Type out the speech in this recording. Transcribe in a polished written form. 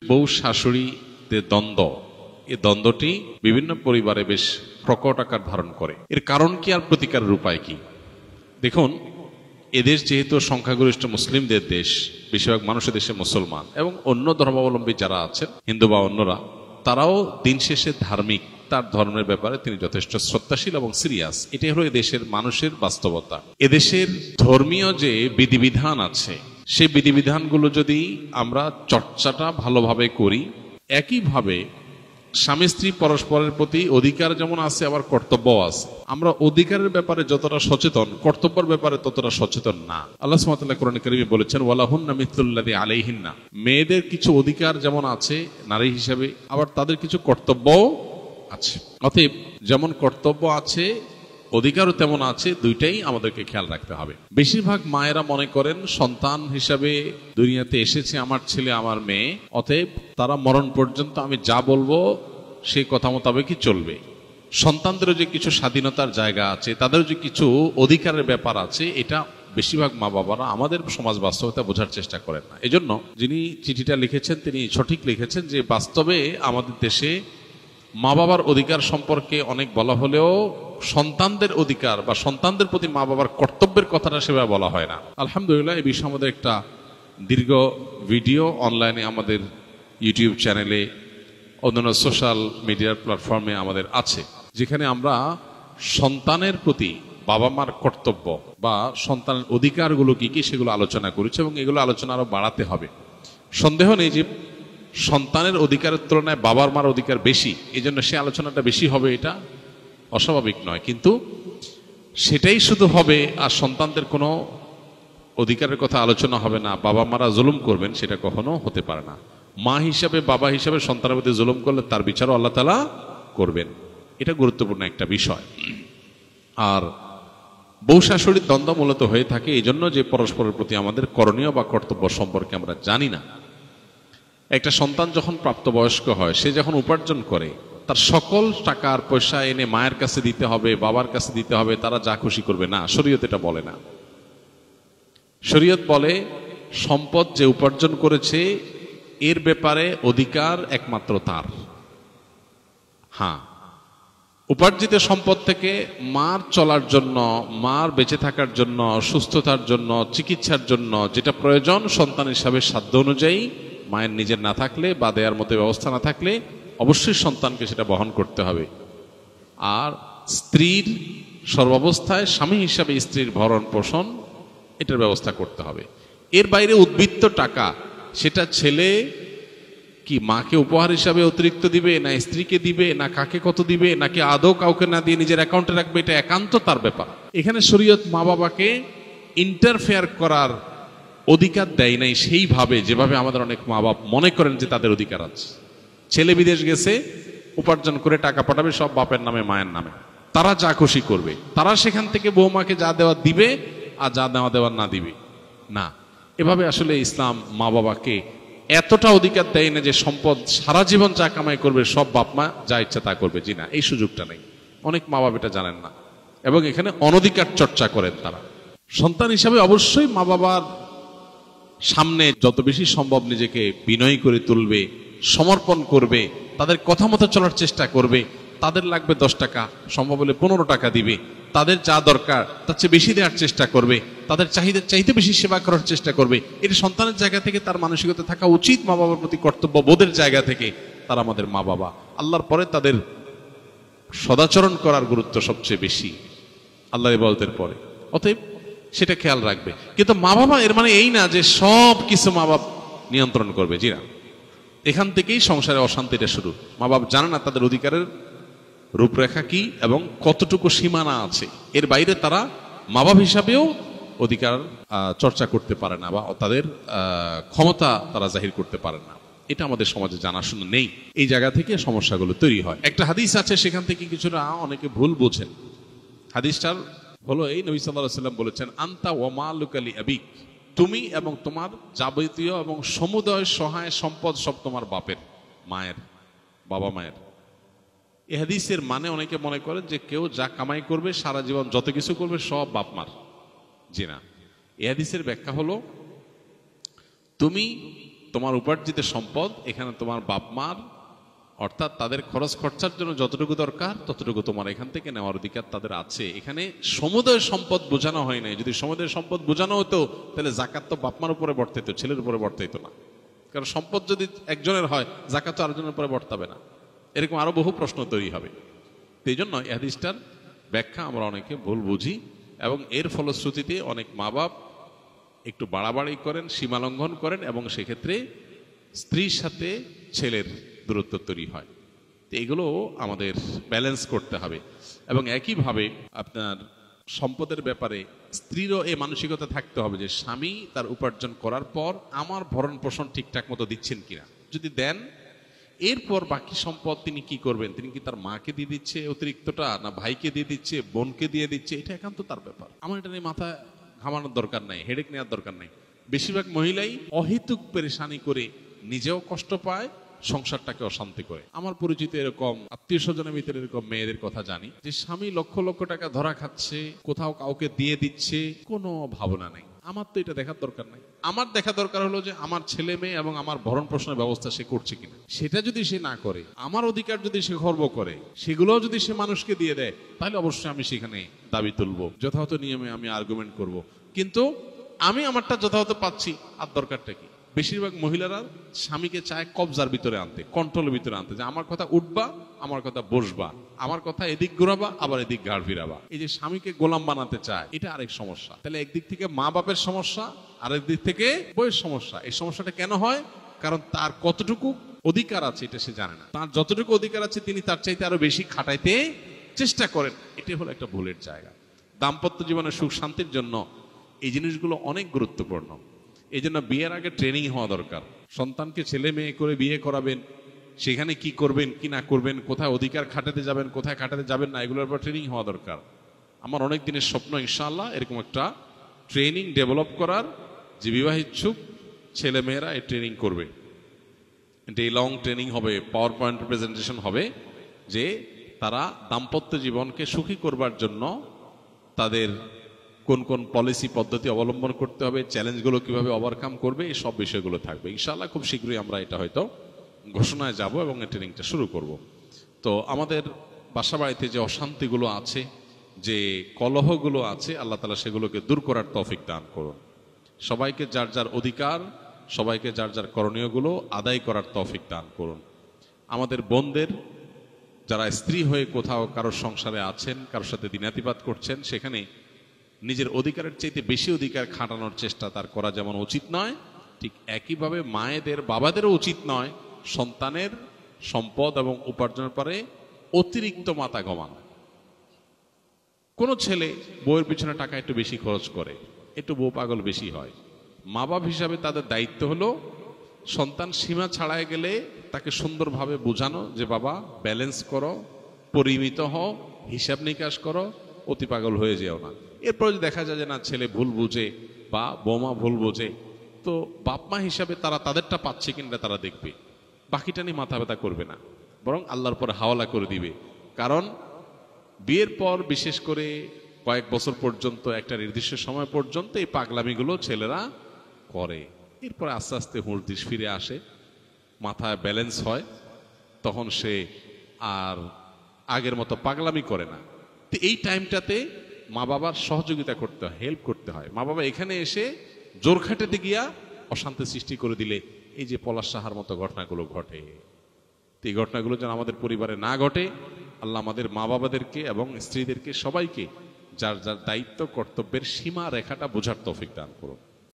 বউ শাশুড়িদের দ্বন্দ্ব, এই দ্বন্দ্বটি বিভিন্ন পরিবারে বেশ প্রকট আকার ধারণ করে। এর কারণ কি আর প্রতিকারের উপায় কি? দেখুন, এদেশ যেহেতু সংখ্যাগরিষ্ঠ মুসলিমদের দেশ, বেশিরভাগ মানুষের দেশে মুসলমান এবং অন্য ধর্মাবলম্বী যারা আছেন, হিন্দু বা অন্যরা, তারাও দিন শেষে ধার্মিক। তার ধর্মের ব্যাপারে তিনি যথেষ্ট শ্রদ্ধাশীল এবং সিরিয়াস। এটাই হলো এদেশের মানুষের বাস্তবতা। এদেশের ধর্মীয় যে বিধিবিধান আছে, সেই বিধিবিধানগুলো যদি আমরা চর্চাটা ভালোভাবে করি, একইভাবে স্বামী স্ত্রী পরস্পরের প্রতি অধিকার যেমন আছে, আবার কর্তব্যও আছে। আমরা অধিকারের ব্যাপারে যতটা সচেতন, কর্তব্যের ব্যাপারে ততটা সচেতন না। আল্লাহ সুবহানাহু ওয়া তাআলা কোরআনে কারীমে বলেছেন, ওয়ালাহুন্না মিসলুল্লাযী আলাইহিন্না, মেয়েদের কিছু অধিকার যেমন আছে নারী হিসাবে, আবার তাদের কিছু কর্তব্যও আছে। অতএব যেমন কর্তব্য আছে, অধিকারও তেমন আছে, দুইটাই আমাদেরকে খেয়াল রাখতে হবে। বেশিরভাগ মায়েরা মনে করেন সন্তান হিসাবে দুনিয়াতে এসেছে আমার ছেলে আমার মেয়ে, অতএব তারা মরণ পর্যন্ত আমি যা বলবো সেই কথা মোতাবেকই চলবে। সন্তানদেরও যে কিছু স্বাধীনতার জায়গা আছে, তাদেরও যে কিছু অধিকারের ব্যাপার আছে, এটা বেশিরভাগ মা বাবারা আমাদের সমাজ বাস্তবতা বোঝার চেষ্টা করেন না। এজন্য যিনি চিঠিটা লিখেছেন তিনি সঠিক লিখেছেন যে বাস্তবে আমাদের দেশে মা বাবার অধিকার সম্পর্কে অনেক বলা হলেও সন্তানদের অধিকার বা সন্তানদের প্রতি মা বাবার কর্তব্যের কথাটা সেভাবে বলা হয় না। আলহামদুলিল্লাহ, এই বিষয়ে আমাদের একটা দীর্ঘ ভিডিও অনলাইনে আমাদের ইউটিউব চ্যানেলে, অন্যান্য সোশ্যাল মিডিয়ার প্ল্যাটফর্মে আমাদের আছে, যেখানে আমরা সন্তানের প্রতি বাবা মার কর্তব্য বা সন্তানের অধিকারগুলো কি কি সেগুলো আলোচনা করেছি এবং এগুলো আলোচনা আরো বাড়াতে হবে। সন্দেহ নেই যে সন্তানের অধিকারের তুলনায় বাবার মার অধিকার বেশি, এই জন্য সে আলোচনাটা বেশি হবে, এটা অস্বাভাবিক নয়। কিন্তু সেটাই শুধু হবে আর সন্তানদের কোনো অধিকারের কথা আলোচনা হবে না, বাবা মারা জুলুম করবেন, সেটা কখনো হতে পারে না। মা হিসাবে বাবা হিসাবে সন্তানের প্রতি জুলুম করলে তার বিচারও আল্লাহ তাআলা করবেন। এটা গুরুত্বপূর্ণ একটা বিষয়। আর বউ শাশুড়ির দ্বন্দ্ব মূলত হয়ে থাকে এই জন্য যে পরস্পরের প্রতি আমাদের করণীয় বা কর্তব্য সম্পর্কে আমরা জানি না। একটা সন্তান যখন প্রাপ্তবয়স্ক হয়, সে যখন উপার্জন করে, তার সকল টাকা আর পয়সা এনে মায়ের কাছে দিতে হবে, বাবার কাছে দিতে হবে, তারা যা খুশি করবে না, শরীয়ত এটা বলে না। শরীয়ত বলে সম্পদ যে উপার্জন করেছে এর ব্যাপারে অধিকার একমাত্র তার। হ্যাঁ, উপার্জিত সম্পদ থেকে মার চলার জন্য, মার বেঁচে থাকার জন্য, সুস্থতার জন্য, চিকিৎসার জন্য যেটা প্রয়োজন সন্তান হিসাবে সাধ্য অনুযায়ী, মায়ের নিজের না থাকলে বা দেয়ার মতো ব্যবস্থা না থাকলে অবশ্যই সন্তানকে সেটা বহন করতে হবে। আর স্ত্রীর সর্বাবস্থায় স্বামী হিসাবে স্ত্রীর ভরণ পোষণ এটার ব্যবস্থা করতে হবে। এর বাইরে উদ্বৃত্ত টাকা, সেটা ছেলে কি মাকে উপহার হিসাবে অতিরিক্ত দিবে, না স্ত্রীকে দিবে, না কাকে কত দিবে, নাকি আদৌ কাউকে না দিয়ে নিজের অ্যাকাউন্টে রাখবে, এটা একান্ত তার ব্যাপার। এখানে শরীয়ত মা বাবাকে ইন্টারফেয়ার করার অধিকার দেয় নাই সেইভাবে যেভাবে আমাদের অনেক মা বাবা মনে করেন যে তাদের অধিকার আছে। ছেলে বিদেশ গেছে, উপার্জন করে টাকা পাঠাবে সব বাপের নামে মায়ের নামে, তারা যা খুশি করবে, তারা সেখান থেকে বৌমাকে যা দেওয়া দিবে আর যা দেওয়া দেওয়ার না দিবে না। এভাবে আসলে ইসলাম মা বাবাকে এতটা অধিকার দেয় না যে সম্পদ সারা জীবন যা কামাই করবে সব বাপ মা যা ইচ্ছা তা করবে। জি না, এই সুযোগটা নেই। অনেক মা বাবা এটা জানেন না এবং এখানে অনধিকার চর্চা করেন তারা। সন্তান হিসাবে অবশ্যই মা বাবার সামনে যত বেশি সম্ভব নিজেকে বিনয়ী করে তুলবে, সমর্পণ করবে, তাদের কথা মতো চলার চেষ্টা করবে। তাদের লাগবে 10 টাকা, সম্ভব হলে 15 টাকা দিবে, তাদের যা দরকার তার চেয়ে বেশি দেওয়ার চেষ্টা করবে, তাদের চাহিদার চাইতে বেশি সেবা করার চেষ্টা করবে। এটা সন্তানের জায়গা থেকে তার মানসিকতা থাকা উচিত। মা বাবার প্রতি কর্তব্য বোধের জায়গা থেকে তারা আমাদের মা বাবা, আল্লাহর পরে তাদের সদাচরণ করার গুরুত্ব সবচেয়ে বেশি আল্লাহর ইবাদতের পরে। অতএব সেটা খেয়াল রাখবে। কিন্তু মা বাবা এর মানে এই না যে সব কিছু মা বাপ নিয়ন্ত্রণ করবে। জি না, এখান থেকেই সংসারে অশান্তিটা শুরু। মা বাপ জানে না তাদের অধিকারের রূপরেখা কি এবং কতটুকু সীমানা আছে। এর বাইরে তারা মা বাপ হিসাবেও অধিকার চর্চা করতে পারে না বা তাদের ক্ষমতা তারা জাহির করতে পারে না। এটা আমাদের সমাজে জানাশোনা নেই। এই জায়গা থেকে সমস্যাগুলো তৈরি হয়। একটা হাদিস আছে, সেখান থেকে কিছুটা অনেকে ভুল বোঝেন। হাদিসটার হলো এই, নবী সাল্লাল্লাহু আলাইহি ওয়াসাল্লাম বলেছেন, আনতা ওয়া মালুকা লি আবিক, তুমি এবং তোমার যাবতীয় এবং সমুদয় সহায় সম্পদ সব তোমার বাপের, মায়ের, বাবা মায়ের। এই হাদিসের মানে অনেকে মনে করেন যে কেউ যা কামাই করবে সারা জীবন যত কিছু করবে সব বাপ মার। জি না, এই হাদিসের ব্যাখ্যা হলো তুমি তোমার উপার্জিত সম্পদ, এখানে তোমার বাপ মার অর্থাৎ তাদের খরচ খরচার জন্য যতটুকু দরকার ততটুকু তোমার এখান থেকে নেওয়ার অধিকার তাদের আছে। এখানে সমুদয় সম্পদ বোঝানো হয় নাই। যদি সমুদয় সম্পদ বোঝানো হতো তাহলে জাকাত তো বাপমার উপরে বর্তাইতো, ছেলের উপরে বর্তাইতো না। কারণ সম্পদ যদি একজনের হয়, জাকাত তো আরেকজনের উপরে বর্তাবে না। এরকম আরো বহু প্রশ্ন তৈরি হবে। এই জন্য এই হাদিসটার ব্যাখ্যা আমরা অনেকে ভুল বুঝি এবং এর ফলশ্রুতিতে অনেক মা বাপ একটু বাড়াবাড়ি করেন, সীমালঙ্ঘন করেন এবং সেক্ষেত্রে স্ত্রীর সাথে ছেলের দূরত্ব তৈরি হয়। তো এগুলো আমাদের ব্যালেন্স করতে হবে। এবং একইভাবে আপনার সম্পদের ব্যাপারে স্ত্রীরও এই মানসিকতা থাকতে হবে যে স্বামী তার উপার্জন করার পর আমার ভরণ পোষণ ঠিকঠাক মতো দিচ্ছেন কিনা। যদি দেন, এরপর বাকি সম্পদ তিনি কি করবেন, তিনি কি তার মাকে দিয়ে দিচ্ছে অতিরিক্তটা, না ভাইকে দিয়ে দিচ্ছে, বোনকে দিয়ে দিচ্ছে, এটা একান্ত তার ব্যাপার। আমার এটা নিয়ে মাথা ঘামানোর দরকার নাই, হেডেক নেওয়ার দরকার নাই। বেশিরভাগ মহিলাই অহেতুক পেরেশানি করে নিজেও কষ্ট পায়, সংসারটাকে অশান্তি করে। আমার পরিচিত এরকম আত্মীয় স্বজনের ভিতরে এরকম মেয়েদের কথা জানি যে স্বামী লক্ষ লক্ষ টাকা ধরা খাচ্ছে, কোথাও কাউকে দিয়ে দিচ্ছে, কোনো ভাবনা নেই। আমার তো এটা দেখার দরকার নাই। আমার দেখা দরকার হলো যে আমার ছেলে মেয়ে এবং আমার ভরণ পোষণের ব্যবস্থা সে করছে কিনা। সেটা যদি সে না করে, আমার অধিকার যদি সে খর্ব করে, সেগুলো যদি সে মানুষকে দিয়ে দেয়, তাহলে অবশ্যই আমি সেখানে দাবি তুলবো, যথাযথ নিয়মে আমি আর্গুমেন্ট করব। কিন্তু আমি আমারটা যথাযথ পাচ্ছি, আর দরকারটা কি? বেশিরভাগ মহিলারা স্বামীকে চায় কবজার ভিতরে আনতে, কন্ট্রোলের ভিতরে আনতে, যে আমার কথা উঠবা, আমার কথা বসবা, আমার কথা এদিক ঘোরাবা, আবার এদিক ঘাড় ফিরাবা। এই যে স্বামীকে গোলাম বানাতে চায়, এটা আরেক সমস্যা। তাহলে একদিক থেকে মা বাপের সমস্যা, আরেক দিক থেকে বইয়ের সমস্যা। এই সমস্যাটা কেন হয়? কারণ তার কতটুকু অধিকার আছে এটা সে জানে না। তার যতটুকু অধিকার আছে তিনি তার চাইতে আরো বেশি খাটাইতে চেষ্টা করেন। এটাই হলো একটা ভুলের জায়গা। দাম্পত্য জীবনের সুখ শান্তির জন্য এই জিনিসগুলো অনেক গুরুত্বপূর্ণ। এই জন্য বিয়ের আগে ট্রেনিং হওয়া দরকার। সন্তানকে ছেলে মেয়ে করে বিয়ে করাবেন, সেখানে কি করবেন কি না করবেন, কোথায় অধিকার খাটাতে যাবেন, কোথায় খাটাতে যাবেন না, এগুলোর উপর ট্রেনিং হওয়া দরকার। আমার অনেক দিনের স্বপ্ন ইনশাআল্লাহ এরকম একটা ট্রেনিং ডেভেলপ করার, যে বিবাহিচ্ছুক ছেলে মেয়েরা এই ট্রেনিং করবে। ডে লং ট্রেনিং হবে, পাওয়ার পয়েন্ট প্রেজেন্টেশন হবে, যে তারা দাম্পত্য জীবনকে সুখী করবার জন্য তাদের কোন কোন পলিসি পদ্ধতি অবলম্বন করতে হবে, চ্যালেঞ্জগুলো কিভাবে ওভারকাম করবে, এই সব বিষয়গুলো থাকবে ইনশাআল্লাহ। খুব শীঘ্রই আমরা এটা হয়তো ঘোষণায় যাব এবং এই ট্রেনিংটা শুরু করব। তো আমাদের বাসা বাড়িতে যে অশান্তিগুলো আছে, যে কলহগুলো আছে, আল্লাহ তাআলা সেগুলোকে দূর করার তৌফিক দান করুন। সবাইকে যার যার অধিকার, সবাইকে যার যার করণীয়গুলো আদায় করার তৌফিক দান করুন। আমাদের বোনদের যারা স্ত্রী হয়ে কোথাও কারোর সংসারে আছেন, কারোর সাথে দিনাতিপাত করছেন, সেখানে নিজের অধিকারের চাইতে বেশি অধিকার খাটানোর চেষ্টা তার করা যেমন উচিত নয়, ঠিক একইভাবে মায়েদের বাবাদেরও উচিত নয় সন্তানের সম্পদ এবং উপার্জনের পরে অতিরিক্ত মাথা ঘামানো। কোনো ছেলে বউয়ের পিছনে টাকা একটু বেশি খরচ করে, একটু বউ পাগল বেশি হয়। মা বাপ হিসাবে তাদের দায়িত্ব হলো সন্তান সীমা ছাড়ায় গেলে তাকে সুন্দরভাবে বোঝানো যে বাবা ব্যালেন্স করো, পরিমিত হও, হিসাব নিকাশ করো, অতি পাগল হয়ে যেও না। এরপর যদি দেখা যায় যে না ছেলে ভুল বুঝে বা বৌমা ভুল বোঝে, তো বাপ মা হিসাবে তারা তাদেরটা পাচ্ছে কিনা তারা দেখবে, বাকিটা নিয়ে মাথা ব্যথা করবে না, বরং আল্লাহর পর হাওয়ালা করে দিবে। কারণ বিয়ের পর বিশেষ করে কয়েক বছর পর্যন্ত, একটা নির্দিষ্ট সময় পর্যন্ত এই পাগলামিগুলো ছেলেরা করে। এরপর আস্তে আস্তে হুঁশ ফিরে আসে, মাথায় ব্যালেন্স হয়, তখন সে আর আগের মতো পাগলামি করে না। তো এই টাইমটাতে মা বাবার সহযোগিতা করতে হয়, হেল্প করতে হয়। মা বাবা এখানে এসে জোর খাটাতে গিয়া অশান্তি সৃষ্টি করে দিলে এই যে পলাশ সাহার মতো ঘটনাগুলো ঘটে, এই ঘটনাগুলো যেন আমাদের পরিবারে না ঘটে। আল্লাহ আমাদের মা বাবাদেরকে এবং স্ত্রীদেরকে সবাইকে যার যার দায়িত্ব কর্তব্যের সীমা রেখাটা বোঝার তৌফিক দান করুন।